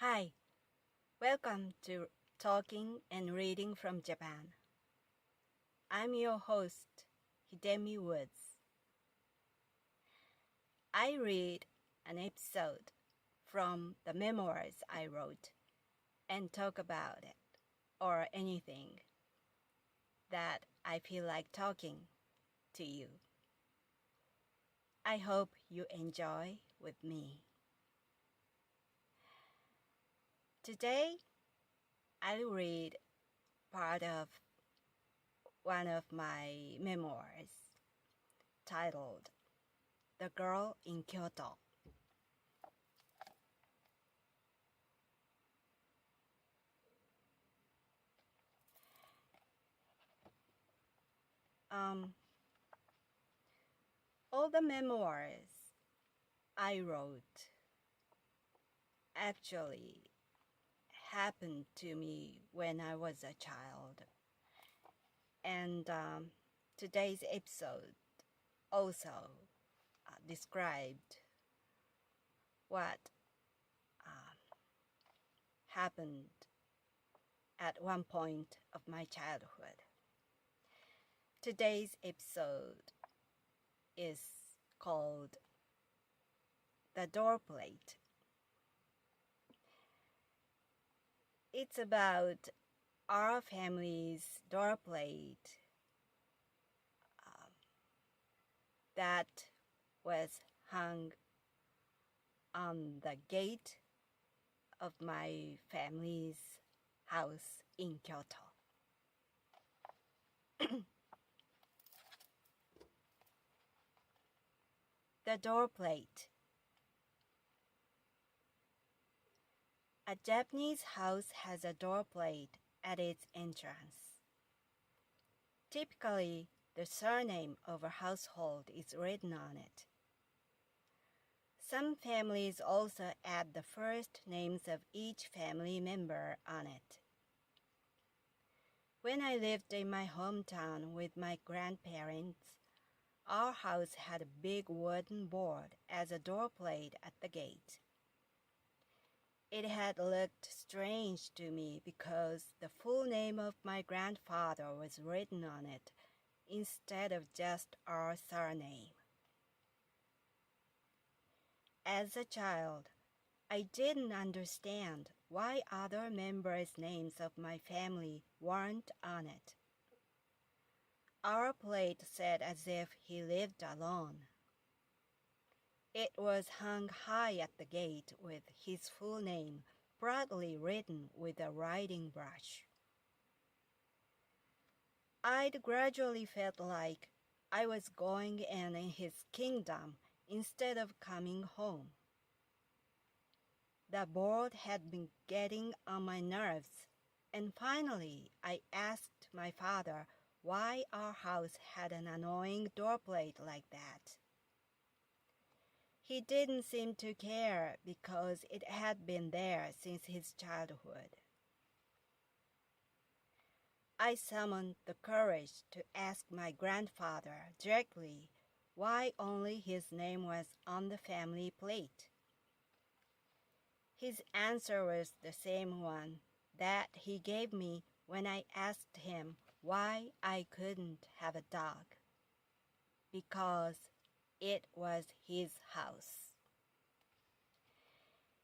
Hi, welcome to Talking and Reading from Japan. I'm your host, Hidemi Woods. I read an episode from the memoirs I wrote and talk about it or anything that I feel like talking to you. I hope you enjoy with me. Today, I'll read part of one of my memoirs titled The Girl in Kyoto. All the memoirs I wrote actually happened to me when I was a child. And today's episode also described what happened at one point of my childhood. Today's episode is called The Doorplate. It's about our family's doorplate that was hung on the gate of my family's house in Kyoto. The doorplate. A Japanese house has a doorplate at its entrance. Typically, the surname of a household is written on it. Some families also add the first names of each family member on it. When I lived in my hometown with my grandparents, our house had a big wooden board as a doorplate at the gate. It had looked strange to me because the full name of my grandfather was written on it instead of just our surname. As a child, I didn't understand why other members' names of my family weren't on it. Our plate said as if he lived alone. It was hung high at the gate with his full name proudly written with a writing brush. I'd gradually felt like I was going in his kingdom instead of coming home. The board had been getting on my nerves, and finally I asked my father why our house had an annoying doorplate like that. He didn't seem to care because it had been there since his childhood. I summoned the courage to ask my grandfather directly why only his name was on the family plate. His answer was the same one that he gave me when I asked him why I couldn't have a dog. Because it was his house.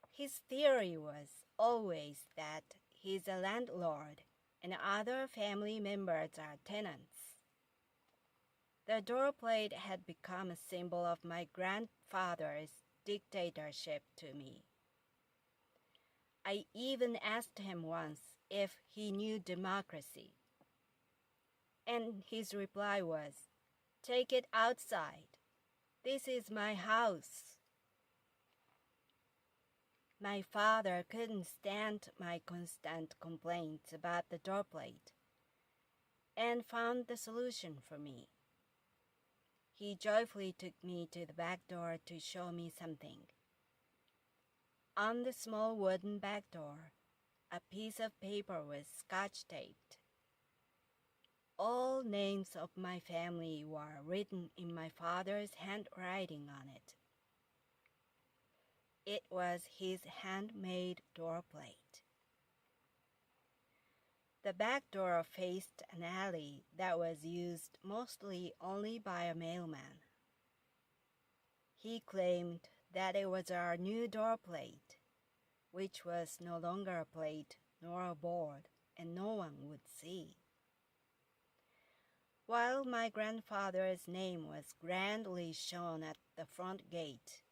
His theory was always that he's a landlord and other family members are tenants. The doorplate had become a symbol of my grandfather's dictatorship to me. I even asked him once if he knew democracy. And his reply was, "Take it outside. This is my house." My father couldn't stand my constant complaints about the doorplate and found the solution for me. He joyfully took me to the back door to show me something. On the small wooden back door, a piece of paper was scotch-taped. All names of my family were written in my father's handwriting on it. It was his handmade doorplate. The back door faced an alley that was used mostly only by a mailman. He claimed that it was our new doorplate, which was no longer a plate nor a board, and no one would see. While my grandfather's name was grandly shown at the front gate,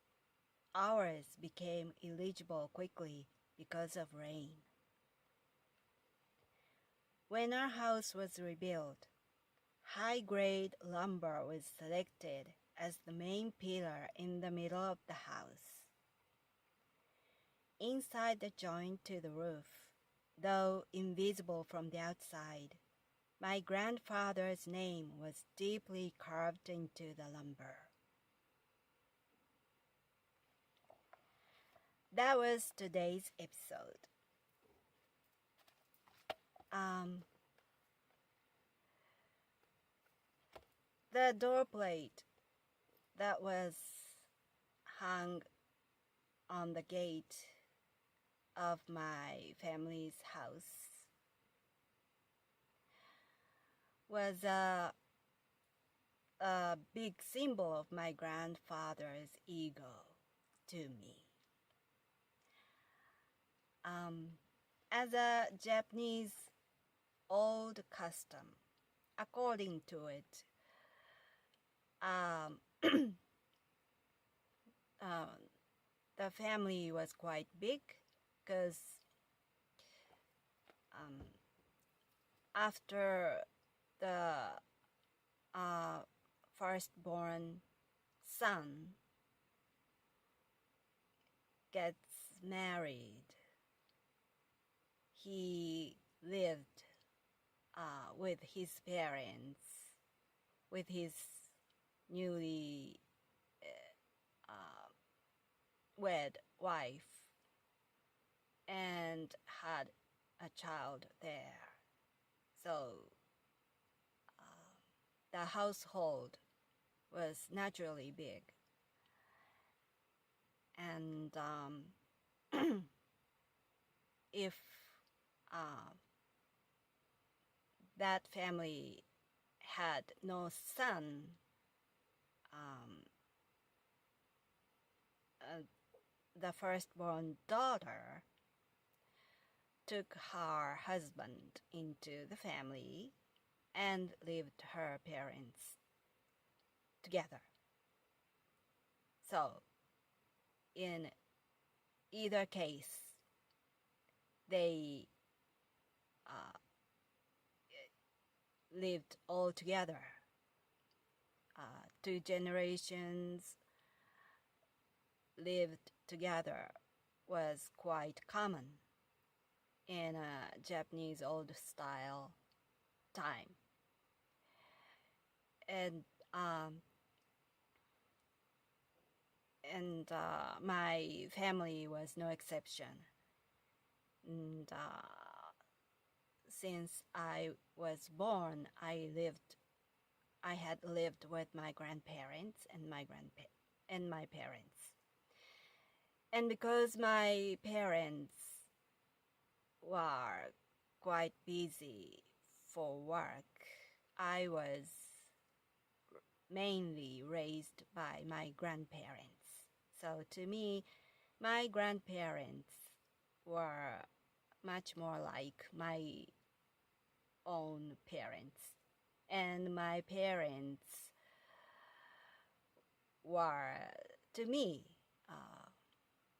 ours became illegible quickly because of rain. When our house was rebuilt, high-grade lumber was selected as the main pillar in the middle of the house. Inside the joint to the roof, though invisible from the outside, my grandfather's name was deeply carved into the lumber. That was today's episode. The doorplate that was hung on the gate of my family's house was a big symbol of my grandfather's ego to me. As a Japanese old custom, according to it, the family was quite big because after the firstborn son gets married, he lived with his parents, with his newly wed wife, and had a child there. So the household was naturally big. And if that family had no son, the firstborn daughter took her husband into the family and lived her parents together. So, in either case, they lived all together. 2 generations lived together was quite common in a Japanese old style time. And my family was no exception. And since I was born, I had lived with my grandparents and my parents. And because my parents were quite busy for work, I was mainly raised by my grandparents. So to me, my grandparents were much more like my own parents. And my parents were, to me,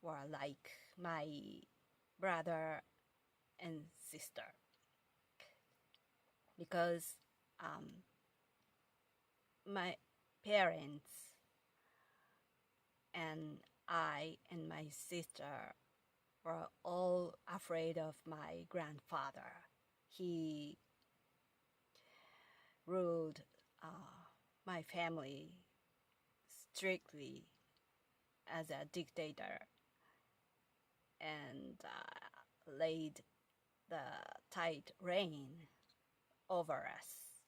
were like my brother and sister. Because my parents and I and my sister were all afraid of my grandfather. He ruled my family strictly as a dictator and laid the tight rein over us.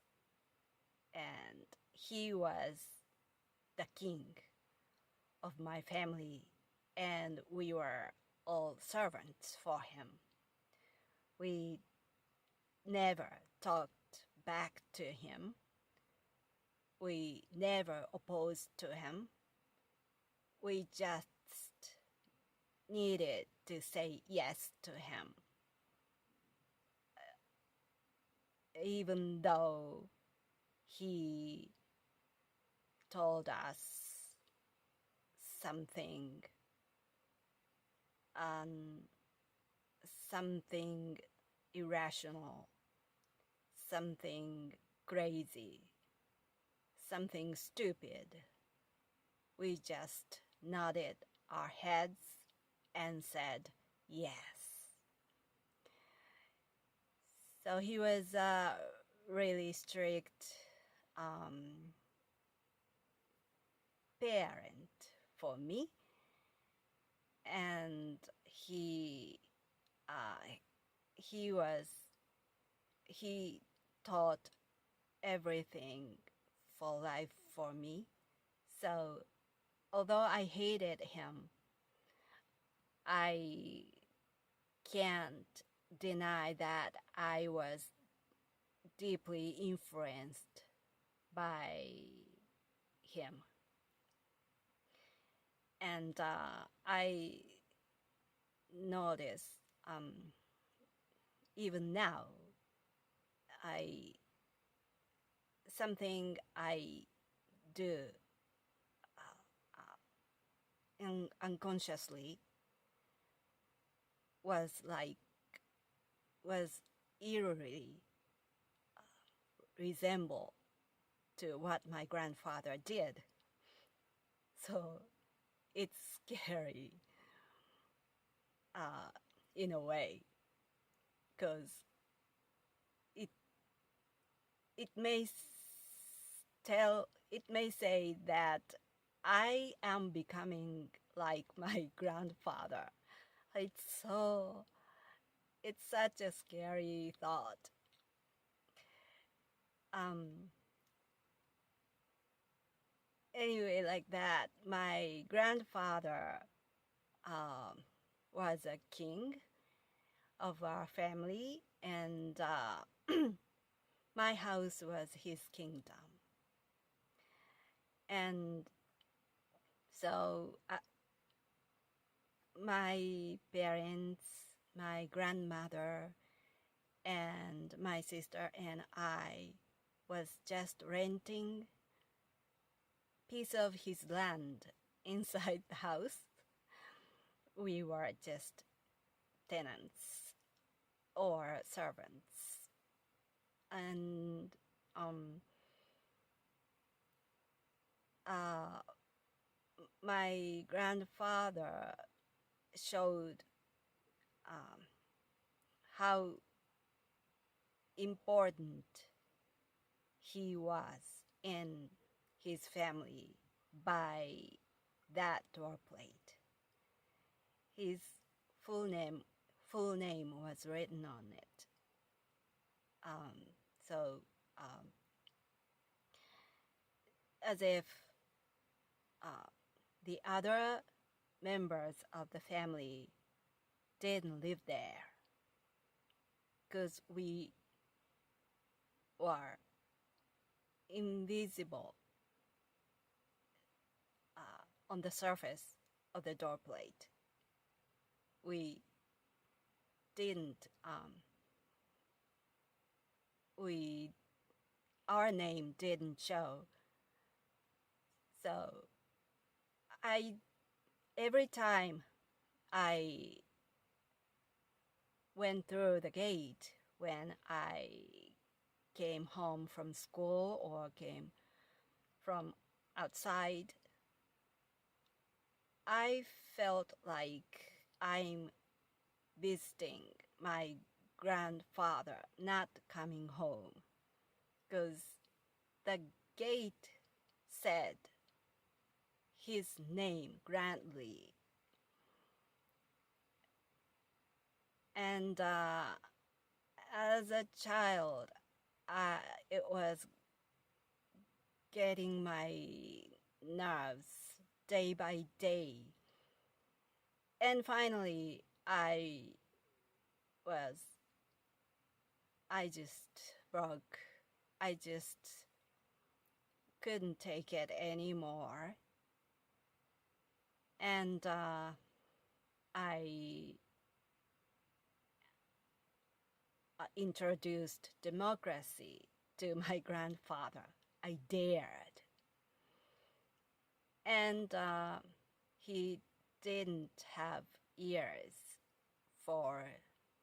And he was the king of my family and we were all servants for him. We never talked back to him. We never opposed to him. We just needed to say yes to him, even though he told us something something irrational, something crazy, something stupid. We just nodded our heads and said yes. So he was a really strict parent for me, and he taught everything for life for me. So although I hated him, I can't deny that I was deeply influenced by him. And I notice even now, something I do unconsciously was eerily resemble to what my grandfather did. So it's scary in a way, because it may say that I am becoming like my grandfather. It's such a scary thought. Anyway, like that, my grandfather was a king of our family, and my house was his kingdom. And so my parents, my grandmother, and my sister and I was just renting piece of his land inside the house. We were just tenants or servants. And my grandfather showed how important he was in his family by that doorplate. His full name was written on it. As if the other members of the family didn't live there, because we were invisible on the surface of the doorplate. We didn't our name didn't show. So every time I went through the gate when I came home from school or came from outside, I felt like I'm visiting my grandfather not coming home, because the gate said his name grandly. And as a child, it was getting my nerves day by day, And finally, was, I just broke. I just couldn't take it anymore. And I introduced democracy to my grandfather. I dared. And he didn't have ears for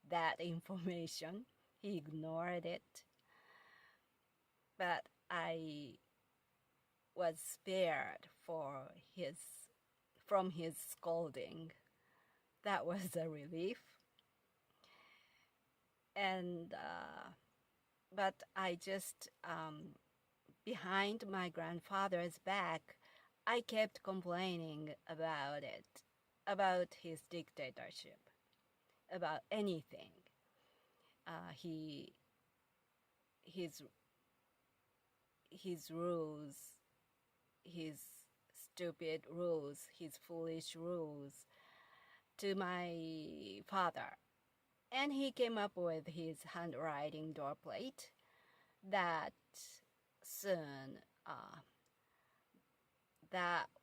that information. He ignored it. But I was spared from his scolding. That was a relief. And but I just behind my grandfather's back, I kept complaining about it, about his dictatorship, about anything. His rules, his stupid rules, his foolish rules to my father. And he came up with his handwriting doorplate that soon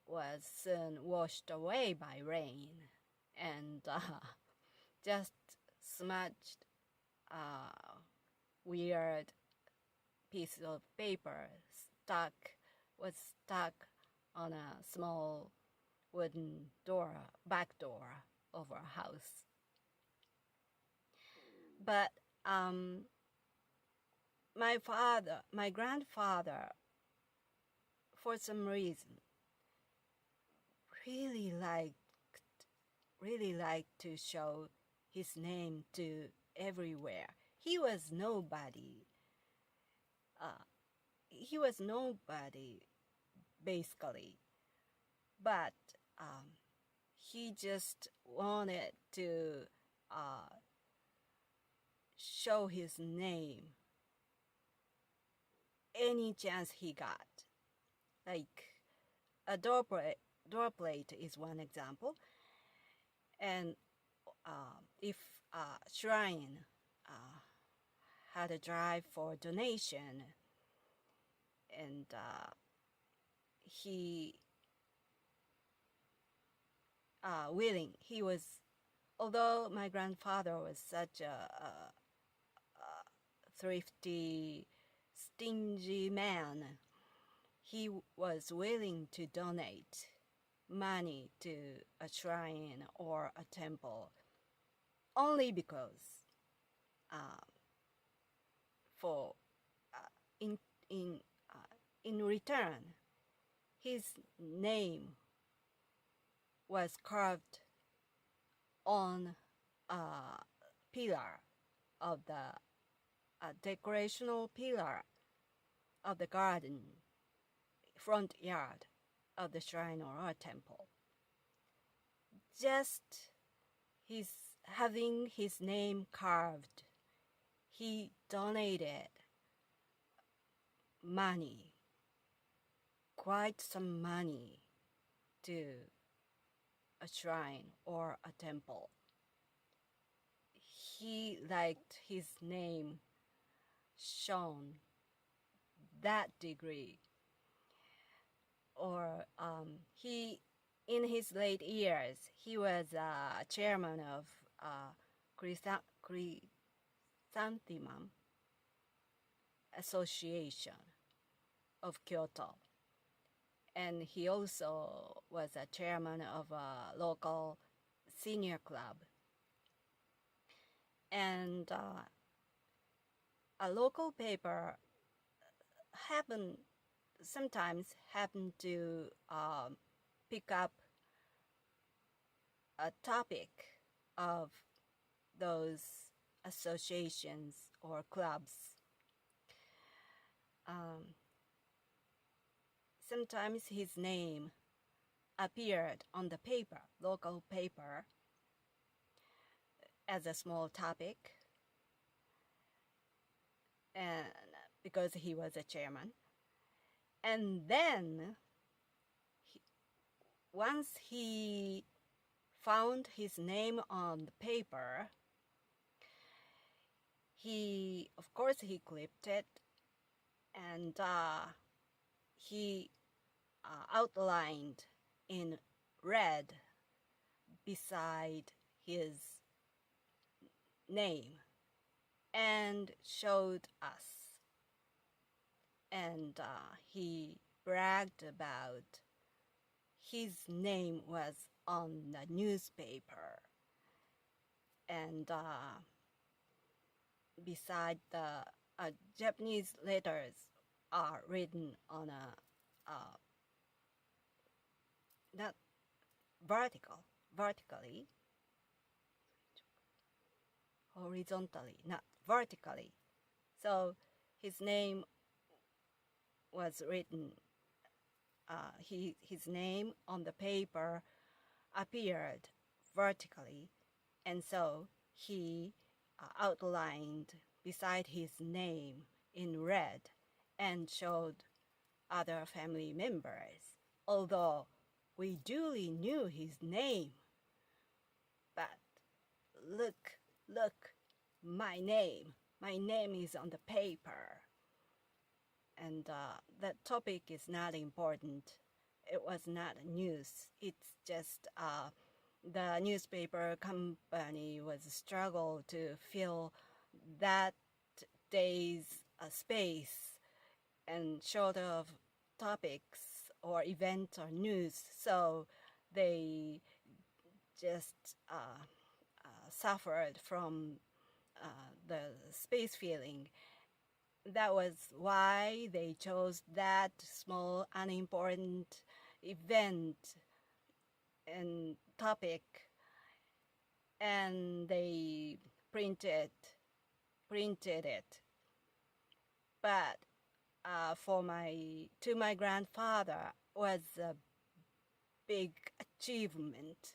was soon washed away by rain and just smudged weird piece of paper was stuck on a small wooden back door of our house. But my grandfather, for some reason, really liked to show his name to everywhere. He was nobody. Basically, but he just wanted to show his name any chance he got. Like a doorplate is one example. And if Shrine had a drive for donation, and he was, although my grandfather was such a thrifty, stingy man, he was willing to donate money to a shrine or a temple only because in return his name was carved on a pillar of the decorational pillar of the garden front yard of the shrine or temple. Just having his name carved, he donated money, quite some money, to a shrine or a temple. He liked his name shown that degree. Or in his late years, he was chairman of Chrysanthemum Association of Kyoto. And he also was a chairman of a local senior club. And a local paper sometimes happen to pick up a topic of those associations or clubs. Sometimes his name appeared on the local paper, as a small topic, and because he was a chairman. And then once he found his name on the paper, of course, he clipped it, and he outlined in red beside his name and showed us. And he bragged about his name was on the newspaper, and beside the Japanese letters are written on a not vertically, horizontally, not vertically. So his name was written, his name on the paper appeared vertically, and so he outlined beside his name in red and showed other family members, although we duly knew his name. But look, my name is on the paper. And that topic is not important. It was not news. It's just the newspaper company was struggle to fill that day's space and short of topics or events or news. So they just suffered from the space filling. That was why they chose that small, unimportant event and topic, and they printed it. But to my grandfather was a big achievement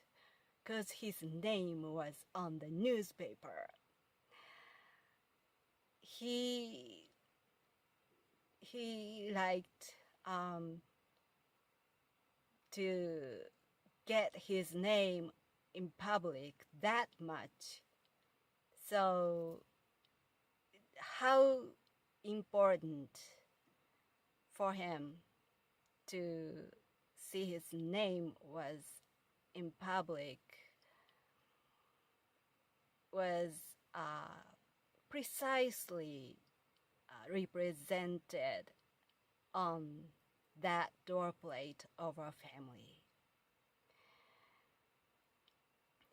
because his name was on the newspaper. He liked to get his name in public that much. So how important for him to see his name was in public was precisely represented on that doorplate of our family.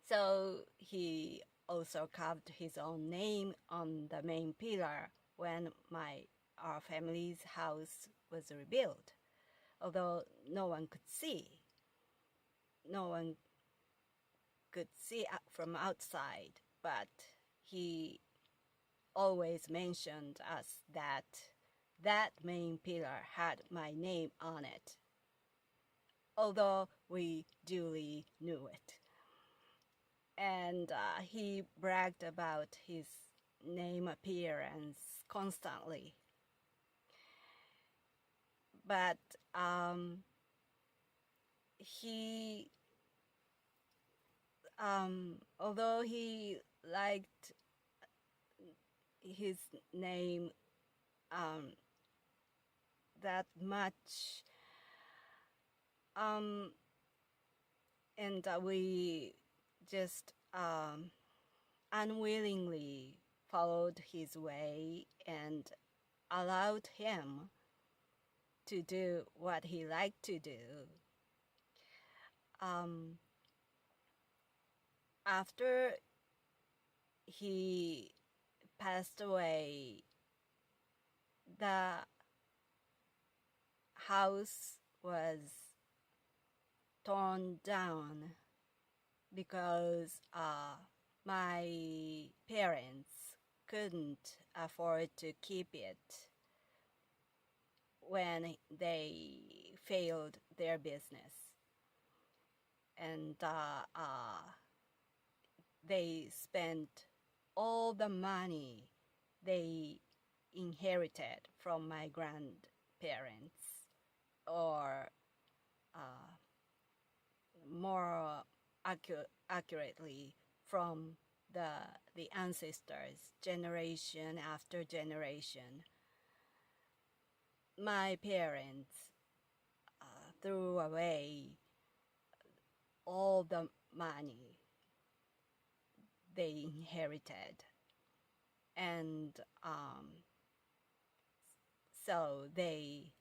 So he also carved his own name on the main pillar when our family's house was rebuilt, although no one could see. No one could see from outside, but he always mentioned us that main pillar had my name on it, although we duly knew it. And he bragged about his name appearance constantly. But he, although he liked his name that much, and we just unwillingly followed his way and allowed him to do what he liked to do. After he passed away, the house was torn down because my parents couldn't afford to keep it when they failed their business. And they spent all the money they inherited from my grandparents, or more accurately from the ancestors, generation after generation. My parents threw away all the money they inherited, and so they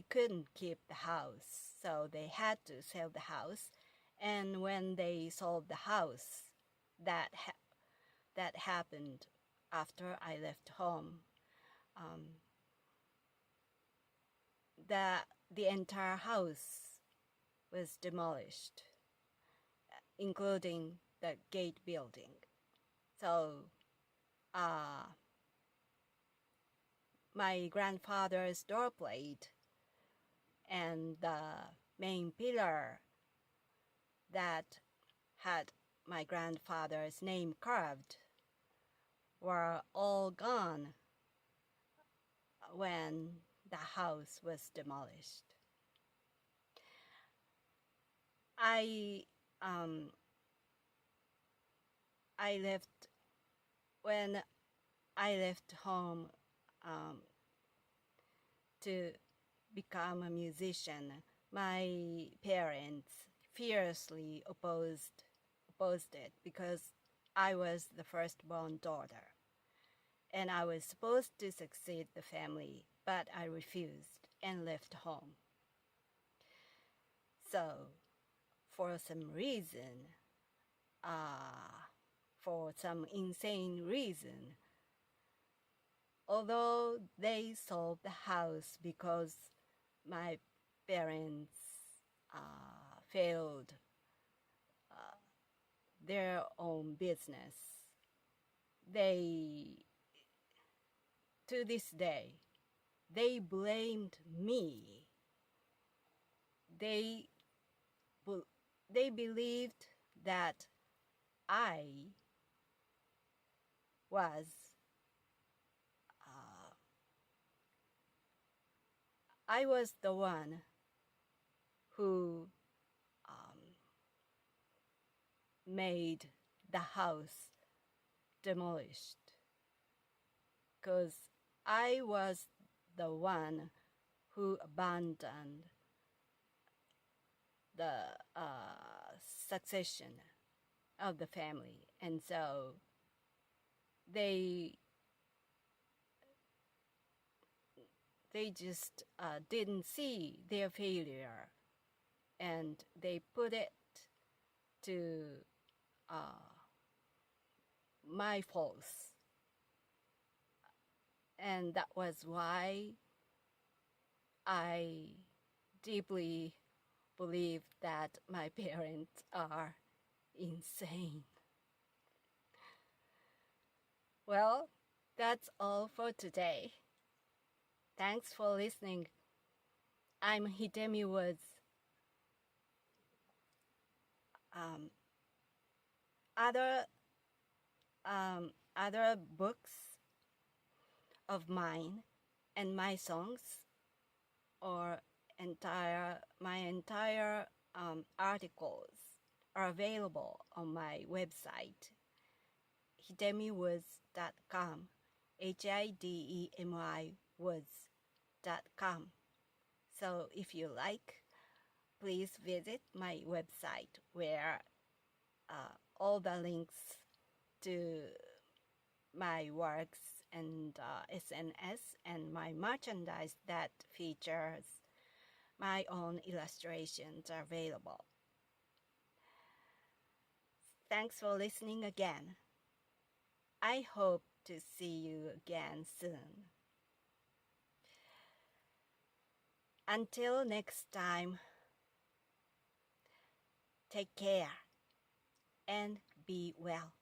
couldn't keep the house, so they had to sell the house. And when they sold the house, that happened after I left home. The entire house was demolished, including the gate building. So my grandfather's doorplate and the main pillar that had my grandfather's name carved were all gone when the house was demolished. When I left home to become a musician, my parents fiercely opposed it because I was the firstborn daughter, and I was supposed to succeed the family, but I refused and left home. So, for some insane reason, although they sold the house because my parents failed their own business, to this day, they blamed me. They believed that I was the one who made the house demolished, because I was the one who abandoned the succession of the family, and so they just didn't see their failure, and they put it to my faults. And that was why I deeply believe that my parents are insane. Well, that's all for today. Thanks for listening. I'm Hidemi Woods. Other books of mine and my songs, or my entire articles are available on my website, hidemiwoods.com, HIDEMI woods.com. So if you like, please visit my website where all the links to my works and SNS and my merchandise that features my own illustrations are available. Thanks for listening again. I hope to see you again soon. Until next time, take care and be well.